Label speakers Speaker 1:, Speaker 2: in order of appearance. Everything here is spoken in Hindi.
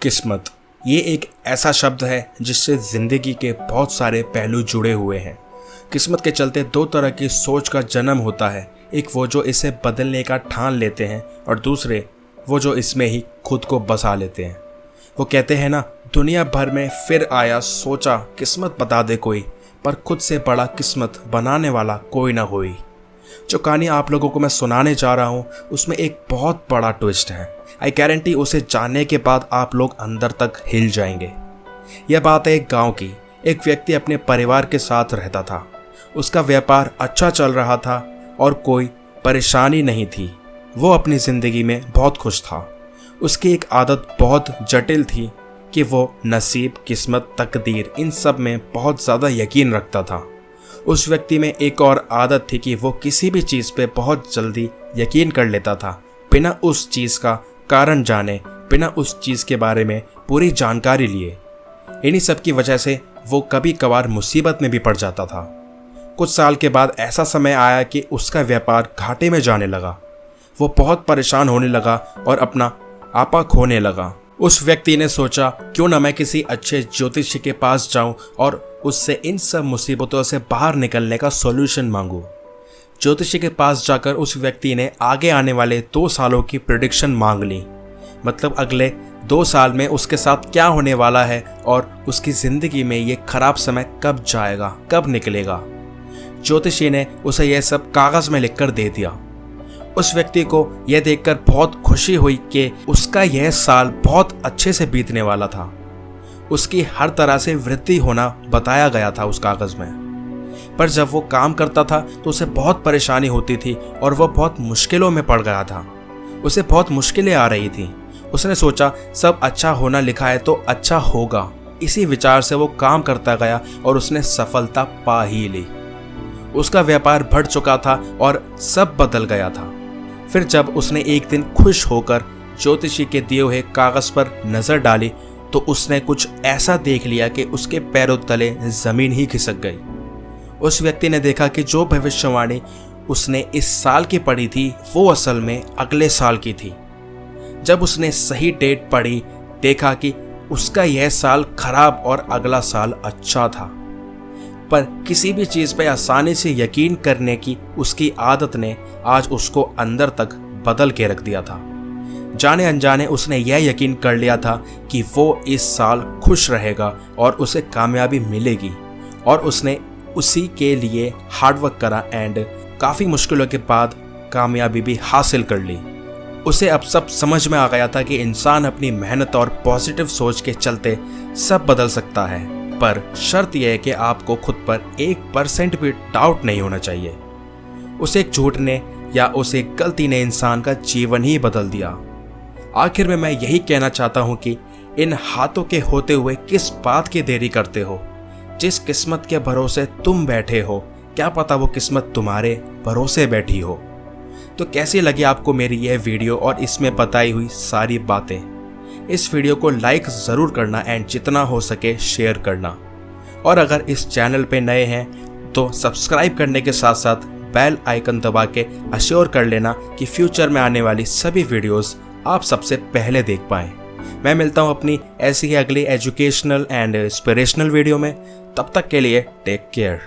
Speaker 1: किस्मत, ये एक ऐसा शब्द है जिससे ज़िंदगी के बहुत सारे पहलू जुड़े हुए हैं। किस्मत के चलते दो तरह की सोच का जन्म होता है। एक वो जो इसे बदलने का ठान लेते हैं और दूसरे वो जो इसमें ही खुद को बसा लेते हैं। वो कहते हैं ना, दुनिया भर में फिर आया सोचा किस्मत बता दे कोई, पर खुद से बड़ा किस्मत बनाने वाला कोई ना होई। जो कहानी आप लोगों को मैं सुनाने जा रहा हूँ उसमें एक बहुत बड़ा ट्विस्ट है। आई गारंटी उसे जानने के बाद आप लोग अंदर तक हिल जाएंगे। यह बात है एक गांव की। एक व्यक्ति अपने परिवार के साथ रहता था। उसका व्यापार अच्छा चल रहा था और कोई परेशानी नहीं थी। वो अपनी ज़िंदगी में बहुत खुश था। उसकी एक आदत बहुत जटिल थी कि वो नसीब, किस्मत, तकदीर इन सब में बहुत ज़्यादा यकीन रखता था। उस व्यक्ति में एक और आदत थी कि वो किसी भी चीज़ पे बहुत जल्दी यकीन कर लेता था, बिना उस चीज़ का कारण जाने, बिना उस चीज़ के बारे में पूरी जानकारी लिए। इन्हीं सब की वजह से वो कभी कभार मुसीबत में भी पड़ जाता था। कुछ साल के बाद ऐसा समय आया कि उसका व्यापार घाटे में जाने लगा। वो बहुत परेशान होने लगा और अपना आपा खोने लगा। उस व्यक्ति ने सोचा, क्यों न मैं किसी अच्छे ज्योतिषी के पास जाऊं और उससे इन सब मुसीबतों से बाहर निकलने का सॉल्यूशन मांगूं। ज्योतिषी के पास जाकर उस व्यक्ति ने आगे आने वाले 2 सालों की प्रेडिक्शन मांग ली। मतलब अगले 2 साल में उसके साथ क्या होने वाला है और उसकी ज़िंदगी में ये खराब समय कब जाएगा, कब निकलेगा। ज्योतिषी ने उसे यह सब कागज़ में लिखकर दे दिया। उस व्यक्ति को यह देखकर बहुत खुशी हुई कि उसका यह साल बहुत अच्छे से बीतने वाला था। उसकी हर तरह से वृद्धि होना बताया गया था उस कागज़ में। पर जब वो काम करता था तो उसे बहुत परेशानी होती थी और वो बहुत मुश्किलों में पड़ गया था। उसे बहुत मुश्किलें आ रही थी। उसने सोचा, सब अच्छा होना लिखा है तो अच्छा होगा। इसी विचार से वो काम करता गया और उसने सफलता पा ही ली। उसका व्यापार बढ़ चुका था और सब बदल गया था। फिर जब उसने एक दिन खुश होकर ज्योतिषी के दिए हुए कागज़ पर नज़र डाली तो उसने कुछ ऐसा देख लिया कि उसके पैरों तले ज़मीन ही खिसक गई। उस व्यक्ति ने देखा कि जो भविष्यवाणी उसने इस साल की पढ़ी थी वो असल में अगले साल की थी। जब उसने सही डेट पढ़ी, देखा कि उसका यह साल खराब और अगला साल अच्छा था। पर किसी भी चीज़ पे आसानी से यकीन करने की उसकी आदत ने आज उसको अंदर तक बदल के रख दिया था। जाने अनजाने उसने यह यकीन कर लिया था कि वो इस साल खुश रहेगा और उसे कामयाबी मिलेगी, और उसने उसी के लिए हार्डवर्क करा एंड काफ़ी मुश्किलों के बाद कामयाबी भी हासिल कर ली। उसे अब सब समझ में आ गया था कि इंसान अपनी मेहनत और पॉजिटिव सोच के चलते सब बदल सकता है, पर शर्त यह है कि आपको खुद पर 1% भी डाउट नहीं होना चाहिए। उसे एक झूठ ने या उस एक गलती ने इंसान का जीवन ही बदल दिया। आखिर में मैं यही कहना चाहता हूँ कि इन हाथों के होते हुए किस बात की देरी करते हो। जिस किस्मत के भरोसे तुम बैठे हो, क्या पता वो किस्मत तुम्हारे भरोसे बैठी हो। तो कैसी लगी आपको मेरी यह वीडियो और इसमें बताई हुई सारी बातें। इस वीडियो को लाइक ज़रूर करना एंड जितना हो सके शेयर करना। और अगर इस चैनल पे नए हैं तो सब्सक्राइब करने के साथ साथ बेल आइकन दबा के अश्योर कर लेना कि फ्यूचर में आने वाली सभी वीडियोस आप सबसे पहले देख पाएँ। मैं मिलता हूँ अपनी ऐसी ही अगली एजुकेशनल एंड इंस्पिरेशनल वीडियो में। तब तक के लिए टेक केयर।